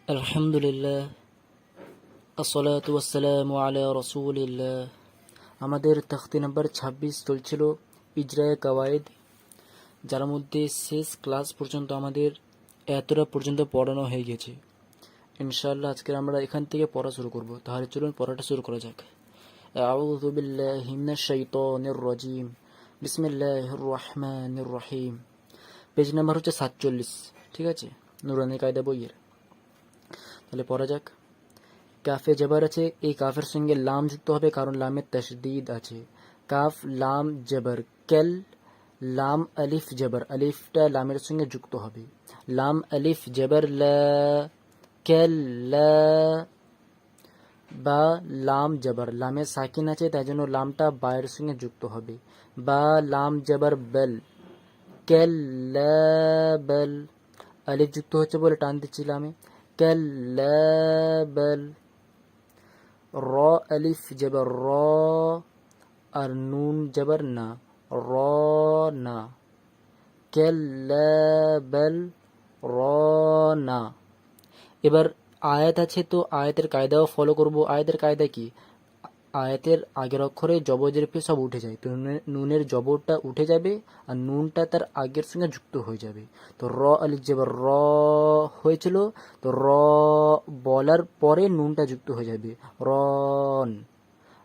আলহামদুলিল্লাহ আসসালাতু ওয়াসসালামু আলা রাসূলিল্লাহ। আমাদের তখতি নাম্বার 26 চলছিল ইজরায়ে কাওয়াইদ, যার মধ্যে শেষ ক্লাস পর্যন্ত আমাদের এতটা পর্যন্ত পড়ানো হয়ে গেছে। ইনশাআল্লাহ আজকে আমরা এখান থেকে পড়া শুরু করব। তাহলে চলুন পড়াটা শুরু করা যাক। আউযু বিল্লাহি মিনাশ শাইতানির রাজিম, বিসমিল্লাহির রহমানির রহিম। পেজ নাম্বার হচ্ছে 47, ঠিক আছে, নুরানি কায়দা বইয়ের। তাহলে পড়া যাক। কাফে জবর আছে, এই কাফের সঙ্গে লাম যুক্ত হবে কারণ লামে তাশদীদ আছে। কাফ লাম জবর কেল, লাম আলিফ জবর, আলিফটা লামের সঙ্গে যুক্ত হবে। লাম আলিফ জবর লা, কেল লা। বা লাম জবর, লামে সাকিন আছে তাই জন্য লামটা বায়ের সঙ্গে যুক্ত হবে। বা লাম জবর বেল, কেল লা বেল। আলিফ যুক্ত হচ্ছে বলে টান দিচ্ছি লামে, কেল লা বেল। র আলিফ জবর র, আর নুন জবর না, র না। কেল্লা বাল রানা। এবার আয়াত আছে, তো আয়াতের কায়দাও ফলো করব। আয়াতের কায়দা কি? আয়াতের আগের অক্ষরে জবরের পে সব উঠে যায়, তো নুনের জবরটা উঠে যাবে আর নুনটা তার আগের সঙ্গে যুক্ত হয়ে যাবে। তো র আলিফ জবর র হয়েছিল, তো র বলার পরে নুনটা যুক্ত হয়ে যাবে, রন।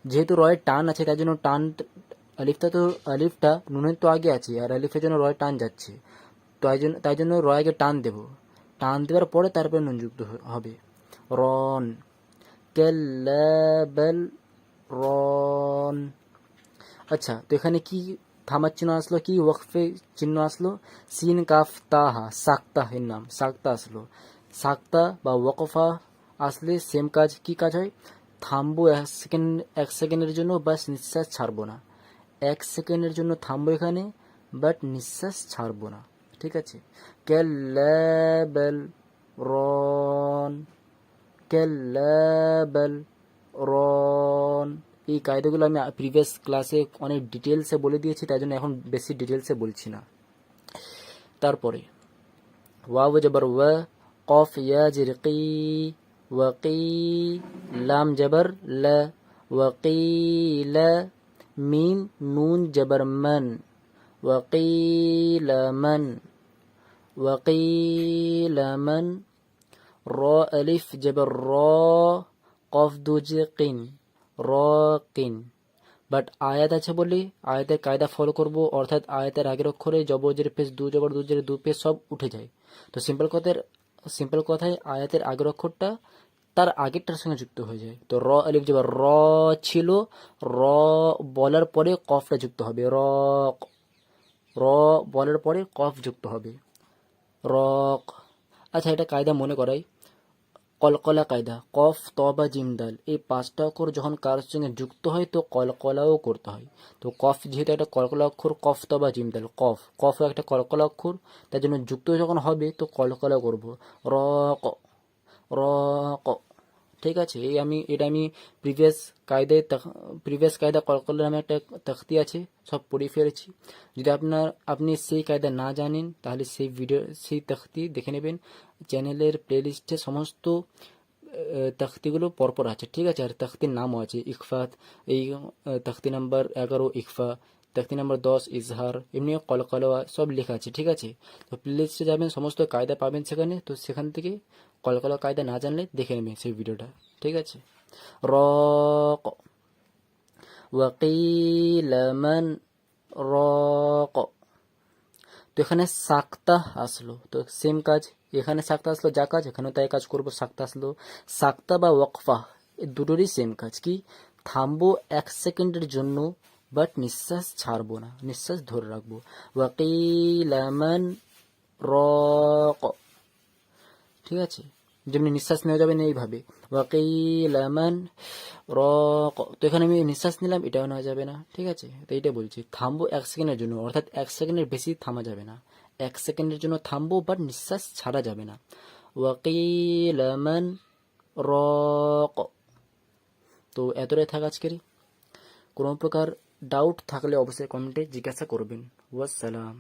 যেহেতু রয়ের টান আছে তাই জন্য টান, আলিফটা নুনের তো আগে আছে আর আলিফের জন্য রয় টান যাচ্ছে, তাই জন্য রয়কে টান দেব। টান দেওয়ার পরে তারপরে নুন যুক্ত হবে, রন। কেল্লাবাল রন। আচ্ছা, তো এখানে কি থামার চিহ্ন আসলো, কি ওয়াকফে চিহ্ন আসলো? সিন কাফ তাহা, সাক্তা এর নাম, সাক্তা আসলো। সাক্তা বা ওয়াকফা আসলে সেম কাজ। কি কাজ হয়? থামবো এক সেকেন্ডের জন্য, বাস নিঃশ্বাস ছাড়বো না। 1 সেকেন্ডের জন্য থামবো এখানে, বাট নিঃশ্বাস ছাড়বো না, ঠিক আছে। কেল্লাবাল রন, কেল্লাবাল রন। এই কায়দাগুলো আমি প্রিভিয়াস ক্লাসে অনেক ডিটেলসে বলে দিয়েছি, তাই জন্য এখন বেশি ডিটেলসে বলছি না। তারপরে ওয়াও জবর ওয়া, কফ ইয়া জির কি, ওয়াকি, লাম জবর লা, ওয়াকিলা। মিম নুন জবর মান, ওয়াকিলা মান, ওয়াকিলা মান। র আলিফ জবর র, কফ দুজে কিন, র কিন। বাট আয়াত আছে বলে আয়াতের কায়দা ফলো করব, অর্থাৎ আয়াতের আগের অক্ষরে জবরের পেশ, দু জবর দু জের দু পেশ সব উঠে যায়। তো সিম্পল কথায় আয়াতের আগের অক্ষরটা তার আগেরটার সঙ্গে যুক্ত হয়ে যায়। তো র আলিফ জবর র ছিল, র বলার পরে কফটা যুক্ত হবে, র। র বলার পরে কফ যুক্ত হবে, রক। আচ্ছা, এটা কায়দা মনে করাই। কলকলা কায়দা, কফ ত বা জিম দাল, এই 5টা অক্ষর যখন কার সঙ্গে যুক্ত হয় তো কলকলাও করতে হয়। তো কফ যেহেতু একটা কলকলা অক্ষর, কফ ত বা জিম দাল, কফ একটা কলকলা অক্ষর, তার জন্য যুক্ত যখন হবে তো কলকলা করব, র ক, র ক। ঠিক আছে, এটা আমি প্রিভিয়াস কায়দা কলকলা নামে একটা তখতি আছে, সব পড়ে ফেলেছি। যদি আপনি সেই কায়দা না জানেন তাহলে সেই তখতি দেখে নেবেন। চ্যানেলের প্লেলিস্টে সমস্ত তখতিগুলো পরপর আছে, ঠিক আছে। আর তখতির নামও আছে, ইকফাত, এই তখতি নাম্বার 11 ইকফা, তখতি নাম্বার 10 ইজহার, এমনি কলকলা সব লেখা আছে, ঠিক আছে। তো প্লেলিস্টে যাবেন, সমস্ত কায়দা পাবেন সেখানে। তো সেখান থেকে কলকলা কায়দা না জানলে দেখে নেবেন সেই ভিডিওটা, ঠিক আছে। রক, ওয়াকিলা মান রক। তো এখানে সাক্তা আসলো, তো সেম কাজ। এখানে সাক্তা আসলো যা কাজ, এখানেও তাই কাজ করবো। সাক্তা আসলো, সাক্তা বা ওয়াকফা এই দুটোরই সেম কাজ। কি? থামবো 1 সেকেন্ডের জন্য, বাট নিঃশ্বাস ছাড়বো না, নিঃশ্বাস ধরে রাখবো। ওয়াকিলা মান রক, ঠিক আছে। যেমনি নিঃশ্বাস নেওয়া যাবে না এইভাবে, ওয়াকিলা মান রক। তো এখানে আমি নিঃশ্বাস নিলাম, এটাও নেওয়া যাবে না, ঠিক আছে। তো এইটা বলছি, থামবো 1 সেকেন্ডের জন্য, অর্থাৎ 1 সেকেন্ডের বেশি থামা যাবে না। 1 সেকেন্ডের জন্য থামবো, বাট নিঃশ্বাস ছাড়া যাবে না। ওয়াকিলা মান রক। তো এতটাই থাক আজকের। কোনো প্রকার ডাউট থাকলে অবশ্যই কমেন্টে জিজ্ঞাসা করবেন। ওয়াসসালাম।